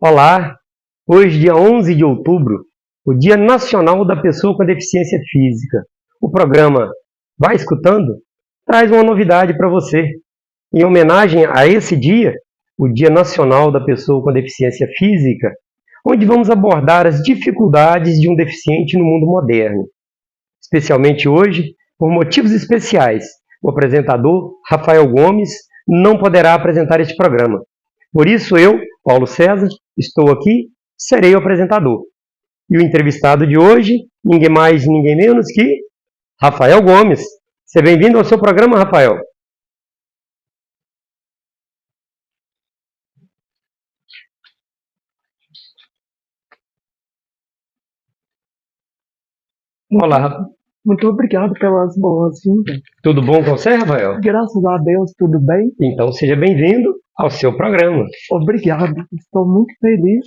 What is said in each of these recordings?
Olá! Hoje, dia 11 de outubro, o Dia Nacional da Pessoa com Deficiência Física. O programa Vai Escutando traz uma novidade para você. Em homenagem a esse dia, o Dia Nacional da Pessoa com Deficiência Física, onde vamos abordar as dificuldades de um deficiente no mundo moderno. Especialmente hoje, por motivos especiais, o apresentador Rafael Gomes não poderá apresentar este programa. Por isso eu, Paulo César, estou aqui, serei o apresentador. E o entrevistado de hoje, ninguém mais, ninguém menos que Rafael Gomes. Seja bem-vindo ao seu programa, Rafael. Olá, Muito obrigado pelas boas-vindas. tudo bom com você, Rafael? Graças a Deus, tudo bem? Então seja bem-vindo ao seu programa. Obrigado. Estou muito feliz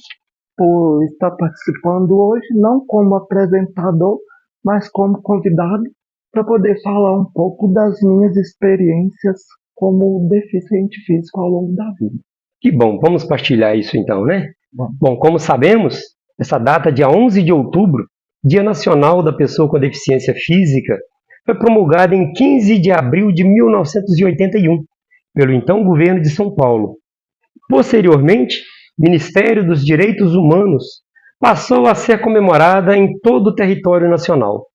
por estar participando hoje, não como apresentador, mas como convidado, para poder falar um pouco das minhas experiências como deficiente físico ao longo da vida. Que bom, vamos partilhar isso então, né? Bom, como sabemos, essa data, dia 11 de outubro, Dia Nacional da Pessoa com Deficiência Física, foi promulgada em 15 de abril de 1981, pelo então governo de São Paulo. Posteriormente, o Ministério dos Direitos Humanos passou a ser comemorada em todo o território nacional.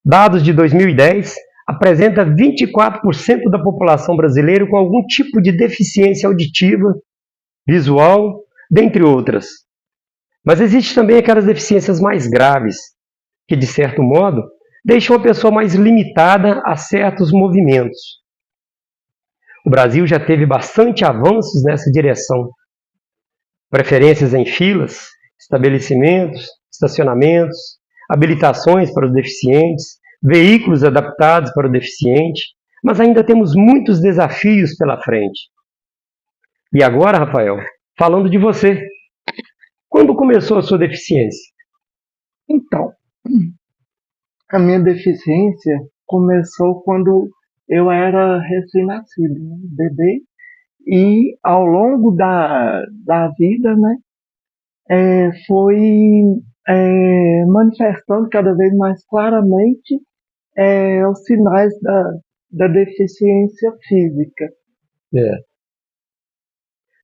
Dados de 2010 apresenta 24% da população brasileira com algum tipo de deficiência auditiva, visual, dentre outras. Mas existe também aquelas deficiências mais graves, que de certo modo deixam a pessoa mais limitada a certos movimentos. O Brasil já teve bastante avanços nessa direção. Preferências em filas, estabelecimentos, estacionamentos, habilitações para os deficientes, veículos adaptados para o deficiente, mas ainda temos muitos desafios pela frente. E agora, Rafael, falando de você, quando começou a sua deficiência? Então, a minha deficiência começou quando eu era recém-nascido, né? Bebê, e ao longo da vida, né, foi manifestando cada vez mais claramente os sinais da deficiência física. É.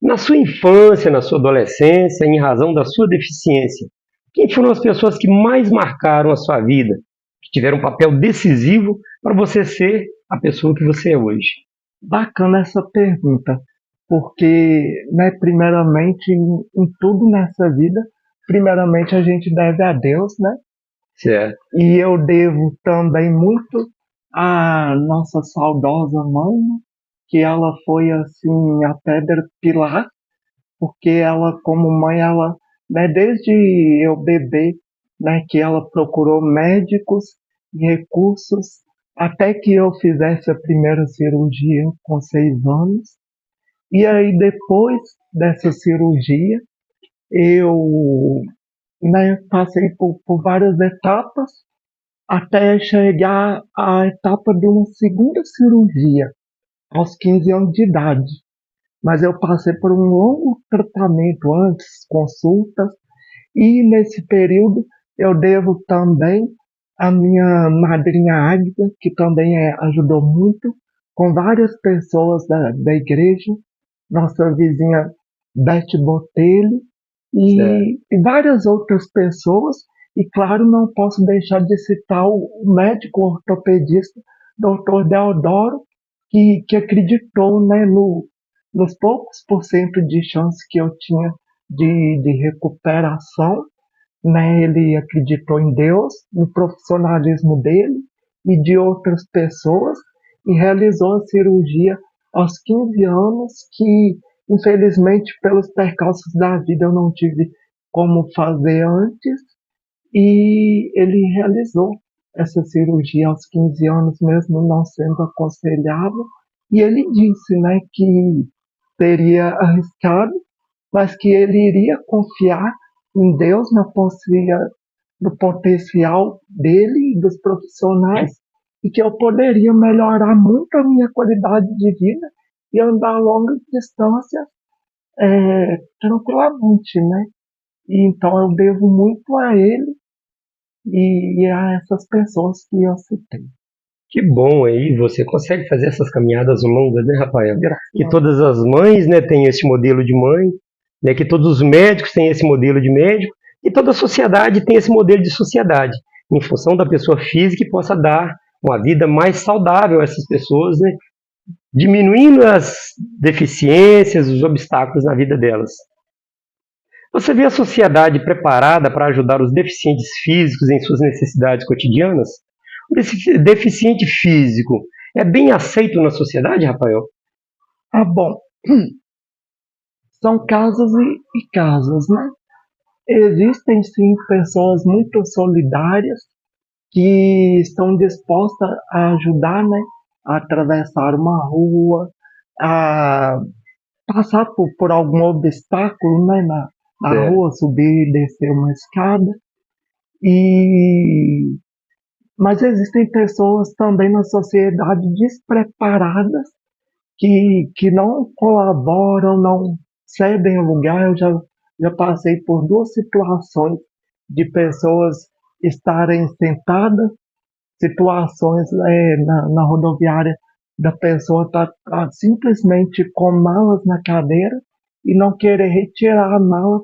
Na sua infância, na sua adolescência, em razão da sua deficiência, quem foram as pessoas que mais marcaram a sua vida, que tiveram um papel decisivo para você ser a pessoa que você é hoje? Bacana essa pergunta, porque, né, primeiramente, em tudo nessa vida, primeiramente a gente deve a Deus, né? Certo. E eu devo também muito à nossa saudosa mãe, né, que ela foi assim a pedra pilar, porque ela como mãe, ela, né, desde eu bebê, né, que ela procurou médicos e recursos até que eu fizesse a primeira cirurgia com 6 anos. E aí depois dessa cirurgia eu, né, passei por várias etapas até chegar à etapa de uma segunda cirurgia aos 15 anos de idade. Mas eu passei por um longo tratamento antes, consultas, e nesse período eu devo também à minha madrinha Águida, que também ajudou muito, com várias pessoas da igreja, nossa vizinha Beth Botelho e várias outras pessoas. E claro, não posso deixar de citar o médico ortopedista, Dr. Deodoro, que acreditou, né, nos poucos por cento de chance que eu tinha de recuperação, né? Ele acreditou em Deus, no profissionalismo dele e de outras pessoas e realizou a cirurgia aos 15 anos, que infelizmente pelos percalços da vida eu não tive como fazer antes, e ele realizou essa cirurgia aos 15 anos, mesmo não sendo aconselhável, e ele disse, né, que seria arriscado, mas que ele iria confiar em Deus, no potencial dele e dos profissionais, e que eu poderia melhorar muito a minha qualidade de vida e andar longas distâncias tranquilamente, né? E então eu devo muito a ele e a essas pessoas que eu citei. Que bom aí, você consegue fazer essas caminhadas longas, né, Rafael? Graças Que a Deus. todas as mães, né, têm esse modelo de mãe, né, que todos os médicos têm esse modelo de médico, e toda a sociedade tem esse modelo de sociedade, em função da pessoa física que possa dar uma vida mais saudável a essas pessoas, né, diminuindo as deficiências, os obstáculos na vida delas. Você vê a sociedade preparada para ajudar os deficientes físicos em suas necessidades cotidianas? O deficiente físico é bem aceito na sociedade, Rafael? Ah, bom, são casos e casos, né? Existem sim pessoas muito solidárias que estão dispostas a ajudar, né? A atravessar uma rua, a passar por algum obstáculo, né? Na Certo. rua, subir e descer uma escada. E mas existem pessoas também na sociedade despreparadas que não colaboram, não cedem o lugar. Eu já passei por duas situações de pessoas estarem sentadas, situações na rodoviária da pessoa tá simplesmente com malas na cadeira e não querer retirar a mala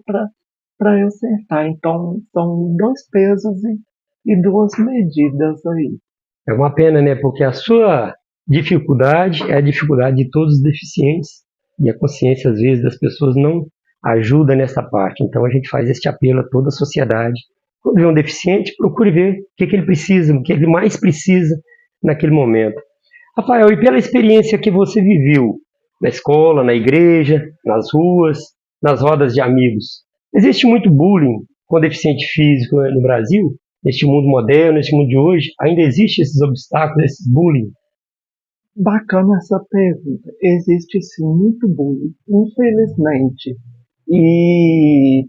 para eu sentar. Então, são dois pesos e duas medidas aí. É uma pena, né? Porque a sua dificuldade é a dificuldade de todos os deficientes e a consciência, às vezes, das pessoas não ajuda nessa parte. Então, a gente faz este apelo a toda a sociedade. Quando vê um deficiente, procure ver o que ele precisa, o que ele mais precisa naquele momento. Rafael, e pela experiência que você viveu na escola, na igreja, nas ruas, nas rodas de amigos, existe muito bullying com deficiente físico no Brasil? Neste mundo moderno, neste mundo de hoje, ainda existem esses obstáculos, esses bullying? Bacana essa pergunta. Existe sim muito bullying, infelizmente. E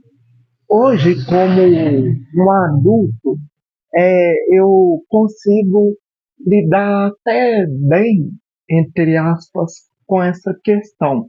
hoje, como um adulto, eu consigo lidar até bem, entre aspas, com essa questão.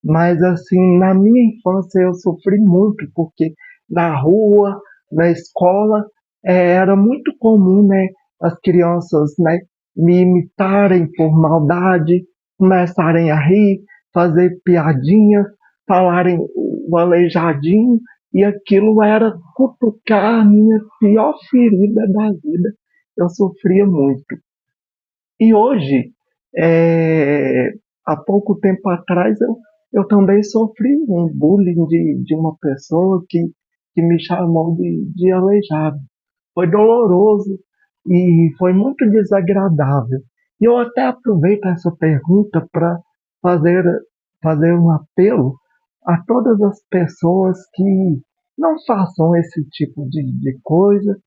Mas, assim, na minha infância eu sofri muito, porque na rua, na escola, era muito comum, né, as crianças, né, me imitarem por maldade, começarem a rir, fazer piadinhas, falarem o aleijadinho, e aquilo era cutucar a minha pior ferida da vida. Eu sofria muito. E hoje, é, há pouco tempo atrás, eu também sofri um bullying de uma pessoa que me chamou de aleijado. Foi doloroso e foi muito desagradável. E eu até aproveito essa pergunta para fazer, fazer um apelo a todas as pessoas que não façam esse tipo de coisa,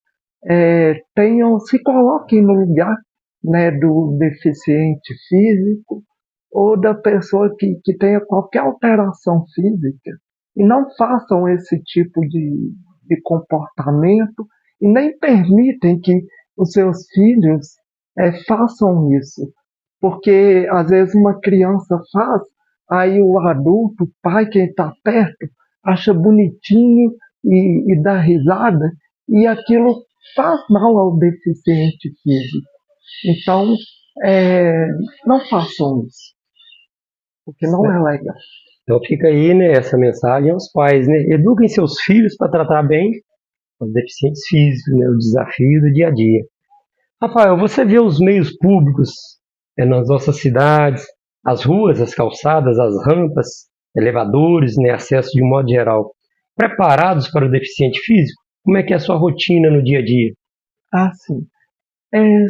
se coloquem no lugar, né, do deficiente físico ou da pessoa que tenha qualquer alteração física e não façam esse tipo de comportamento e nem permitem que os seus filhos façam isso. Porque às vezes uma criança faz, aí o adulto, o pai, quem está perto, acha bonitinho e dá risada, e aquilo faz mal ao deficiente físico. Então, é, não façam isso, porque não é legal. Então fica aí, né, essa mensagem aos pais, né? Eduquem seus filhos para tratar bem os deficientes físicos, né, o desafio do dia a dia. Rafael, você vê os meios públicos nas nossas cidades, as ruas, as calçadas, as rampas, elevadores, né, acesso de um modo geral, preparados para o deficiente físico? Como é que é a sua rotina no dia a dia? Assim,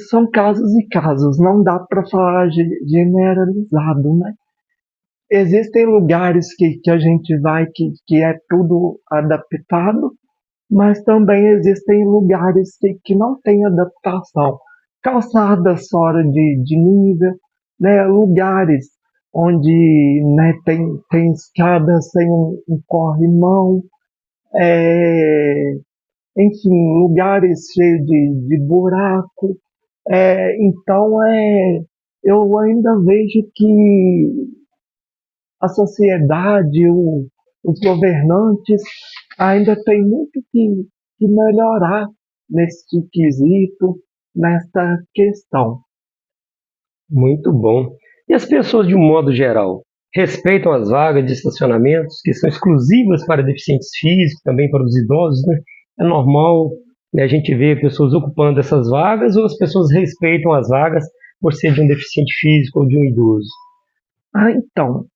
são casos e casos, não dá para falar generalizado, né? Existem lugares que a gente vai que é tudo adaptado, mas também existem lugares que não tem adaptação. Calçadas fora de nível, né? Lugares onde, né, tem escadas sem um corrimão, é, enfim, lugares cheios de buraco. Então, eu ainda vejo que a sociedade, os governantes ainda têm muito que melhorar nesse quesito, nessa questão. Muito bom. E as pessoas, de um modo geral, respeitam as vagas de estacionamentos que são exclusivas para deficientes físicos, também para os idosos, né? É normal, né, a gente ver pessoas ocupando essas vagas ou as pessoas respeitam as vagas por ser de um deficiente físico ou de um idoso? Então,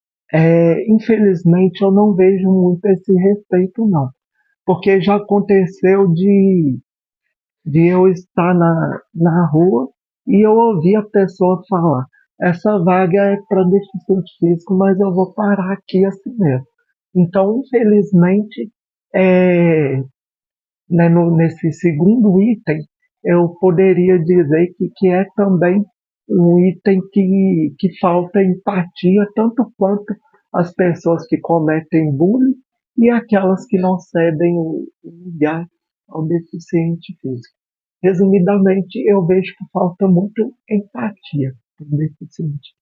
infelizmente eu não vejo muito esse respeito, não. Porque já aconteceu de eu estar na rua e eu ouvir a pessoa falar: essa vaga é para deficiente físico, mas eu vou parar aqui assim mesmo. Então, infelizmente, é, né, nesse segundo item, eu poderia dizer que é também um item que falta empatia, tanto quanto as pessoas que cometem bullying e aquelas que não cedem o lugar ao deficiente físico. Resumidamente, eu vejo que falta muito empatia para o deficiente.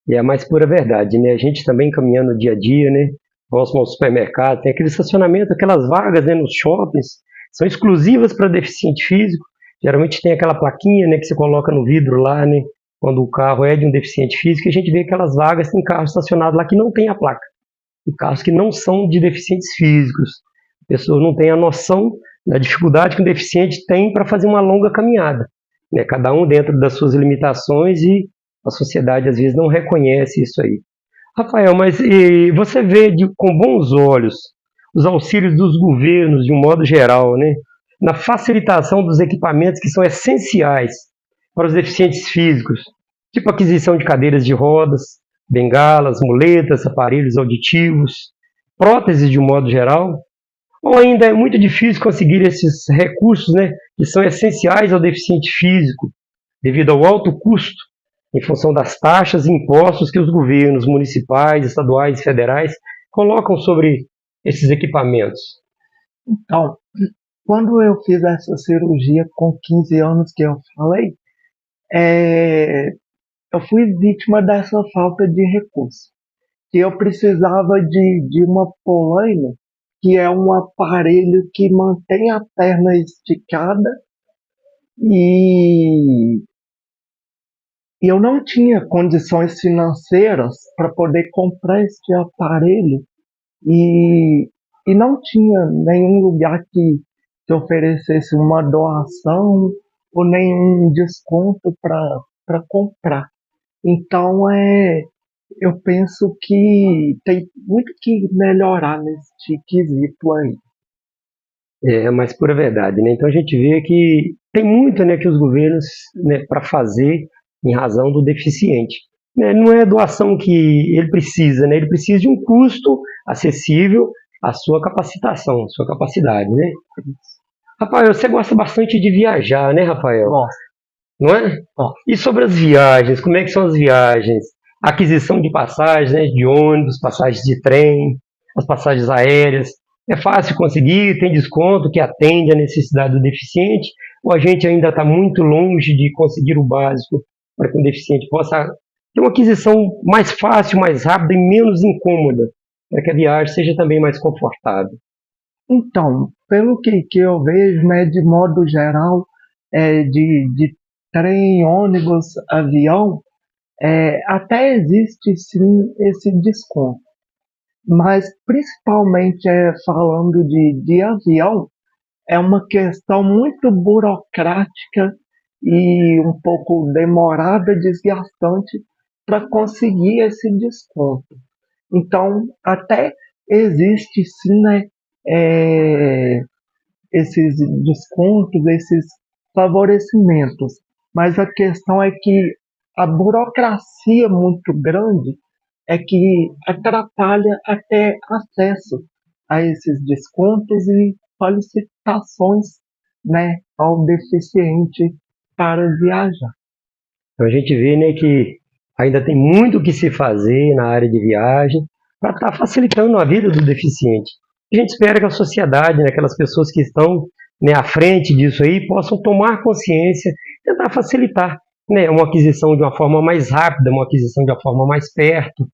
E é a mais pura verdade, né? A gente também caminhando dia a dia, né? Próximo ao supermercado, tem aquele estacionamento, aquelas vagas, né, nos shoppings, são exclusivas para deficiente físico. Geralmente tem aquela plaquinha, né, que você coloca no vidro lá, né? Quando o carro é de um deficiente físico, a gente vê aquelas vagas, tem carros estacionados lá que não tem a placa. E carros que não são de deficientes físicos. A pessoa não tem a noção da dificuldade que um deficiente tem para fazer uma longa caminhada, né? Cada um dentro das suas limitações e a sociedade às vezes não reconhece isso aí. Rafael, mas você vê com bons olhos os auxílios dos governos, de um modo geral, né, na facilitação dos equipamentos que são essenciais para os deficientes físicos, tipo aquisição de cadeiras de rodas, bengalas, muletas, aparelhos auditivos, próteses de um modo geral? Ou ainda é muito difícil conseguir esses recursos, né, que são essenciais ao deficiente físico, devido ao alto custo em função das taxas e impostos que os governos municipais, estaduais e federais colocam sobre esses equipamentos? Então, quando eu fiz essa cirurgia com 15 anos que eu falei, é, eu fui vítima dessa falta de recurso. Que eu precisava de uma polaina, que é um aparelho que mantém a perna esticada e eu não tinha condições financeiras para poder comprar este aparelho e, e não tinha nenhum lugar que oferecesse uma doação ou nenhum desconto para comprar. Então, eu penso que tem muito que melhorar nesse quesito aí. É, mas pura verdade, né? Então a gente vê que tem muito, né, que os governos, né, para fazer em razão do deficiente. Né? Não é a doação que ele precisa, né? Ele precisa de um custo acessível à sua capacitação, à sua capacidade, né? Rafael, você gosta bastante de viajar, né, Rafael? Bom, Não é? bom, E sobre as viagens, como é que são as viagens? Aquisição de passagens, né, de ônibus, passagens de trem, as passagens aéreas. É fácil conseguir, tem desconto que atende à necessidade do deficiente, ou a gente ainda está muito longe de conseguir o básico para que o deficiente possa ter uma aquisição mais fácil, mais rápida e menos incômoda, para que a viagem seja também mais confortável? então, pelo que eu vejo, né, de modo geral, de trem, ônibus, avião, até existe sim esse desconto. Mas principalmente falando de avião, é uma questão muito burocrática e um pouco demorada, desgastante para conseguir esse desconto. Então, até existe sim, né, é, esses descontos, esses favorecimentos, mas a questão é que a burocracia muito grande é que atrapalha até acesso a esses descontos e solicitações, né, ao deficiente para viajar. Então a gente vê, né, que ainda tem muito o que se fazer na área de viagem para estar facilitando a vida do deficiente. A gente espera que a sociedade, né, aquelas pessoas que estão, né, à frente disso aí, possam tomar consciência, tentar facilitar, né, uma aquisição de uma forma mais rápida, uma aquisição de uma forma mais perto,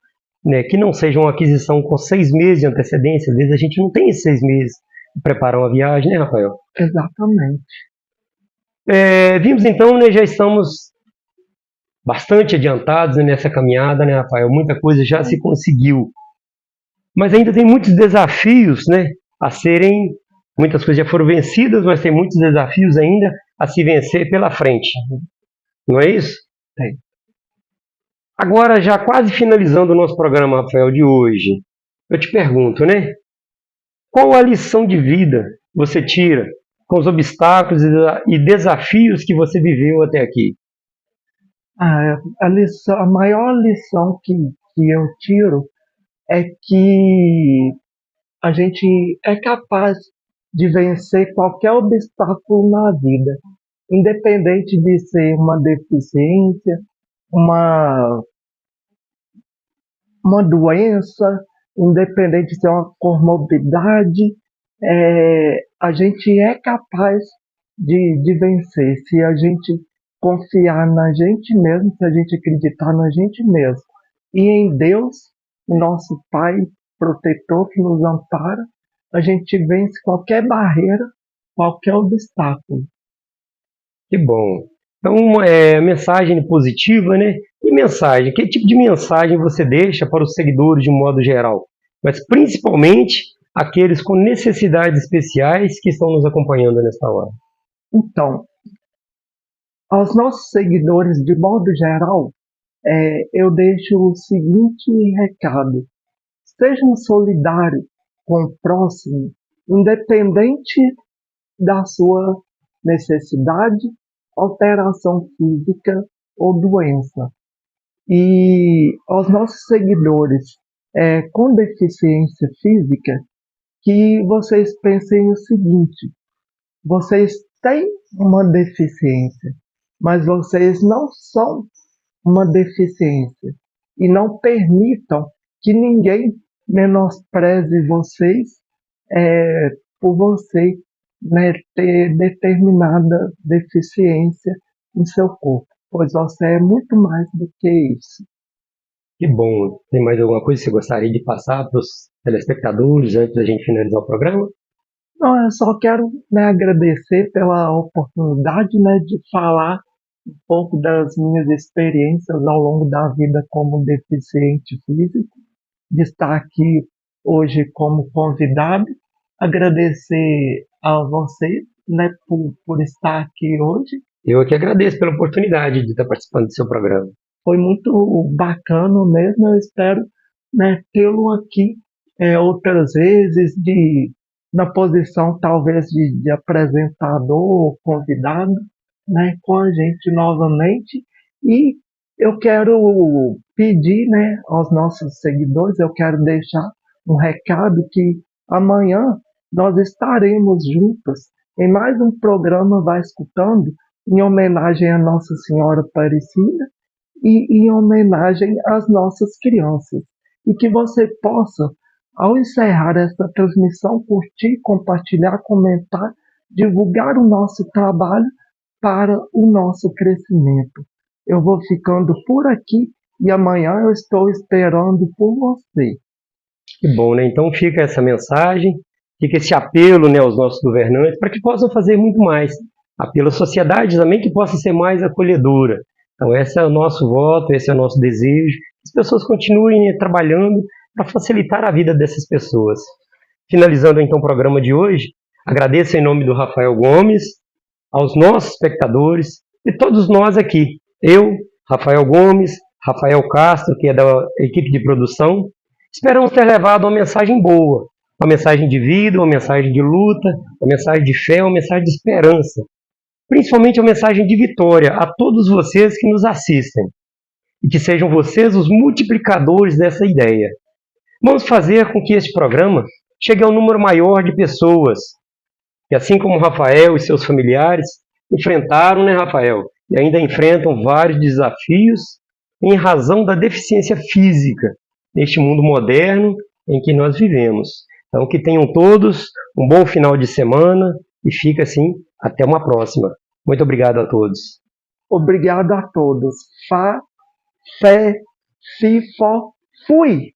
né, que não seja uma aquisição com 6 meses de antecedência. Às vezes a gente não tem esses 6 meses para preparar uma viagem, né, Rafael? Exatamente. Vimos então, né, já estamos bastante adiantados nessa caminhada, né, Rafael? Muita coisa já se conseguiu. Mas ainda tem muitos desafios, né, a serem. Muitas coisas já foram vencidas, mas tem muitos desafios ainda a se vencer pela frente. Não é isso? Tem. Agora, já quase finalizando o nosso programa, Rafael, de hoje, eu te pergunto, né? Qual a lição de vida você tira com os obstáculos e desafios que você viveu até aqui? A maior lição que eu tiro é que a gente é capaz de vencer qualquer obstáculo na vida, independente de ser uma deficiência, uma, uma doença, independente de ser uma comorbidade, a gente é capaz de vencer se a gente confiar na gente mesmo, se a gente acreditar na gente mesmo. E em Deus, nosso Pai protetor que nos ampara, a gente vence qualquer barreira, qualquer obstáculo. Que bom. Então, mensagem positiva, né? E mensagem? Que tipo de mensagem você deixa para os seguidores de um modo geral? Mas principalmente aqueles com necessidades especiais que estão nos acompanhando nesta hora. Então, aos nossos seguidores, de modo geral, eu deixo o seguinte recado: sejam solidários com o próximo, independente da sua necessidade, alteração física ou doença. E aos nossos seguidores com deficiência física, que vocês pensem o seguinte: vocês têm uma deficiência, mas vocês não são uma deficiência. E não permitam que ninguém menospreze vocês por você, né, ter determinada deficiência em seu corpo, pois você é muito mais do que isso. Que bom. Tem mais alguma coisa que você gostaria de passar para os telespectadores antes da gente finalizar o programa? Não, eu só quero, né, agradecer pela oportunidade, né, de falar um pouco das minhas experiências ao longo da vida como deficiente físico, de estar aqui hoje como convidado, agradecer a você, né, por estar aqui hoje. Eu que agradeço pela oportunidade de estar participando do seu programa. Foi muito bacana mesmo, eu espero, né, tê-lo aqui outras vezes, na posição talvez de apresentador ou convidado, né, com a gente novamente. E eu quero pedir, né, aos nossos seguidores, eu quero deixar um recado que amanhã nós estaremos juntos em mais um programa Vai Escutando, em homenagem a Nossa Senhora Aparecida e em homenagem às nossas crianças. E que você possa, ao encerrar esta transmissão, curtir, compartilhar, comentar, divulgar o nosso trabalho para o nosso crescimento. Eu vou ficando por aqui e amanhã eu estou esperando por você. Que bom, né? Então fica essa mensagem, fica esse apelo, né, aos nossos governantes para que possam fazer muito mais. Apelo à sociedade também que possa ser mais acolhedora. Então esse é o nosso voto, esse é o nosso desejo. As pessoas continuem trabalhando para facilitar a vida dessas pessoas. Finalizando então o programa de hoje, agradeço em nome do Rafael Gomes, aos nossos espectadores e todos nós aqui. Eu, Rafael Gomes, Rafael Castro, que é da equipe de produção, esperamos ter levado uma mensagem boa, uma mensagem de vida, uma mensagem de luta, uma mensagem de fé, uma mensagem de esperança. Principalmente uma mensagem de vitória a todos vocês que nos assistem. E que sejam vocês os multiplicadores dessa ideia. Vamos fazer com que este programa chegue a um número maior de pessoas. E assim como Rafael e seus familiares enfrentaram, né, Rafael? E ainda enfrentam vários desafios em razão da deficiência física neste mundo moderno em que nós vivemos. Então, que tenham todos um bom final de semana e fica assim, até uma próxima. Muito obrigado a todos. Obrigado a todos. Fé, fi, fó, fui!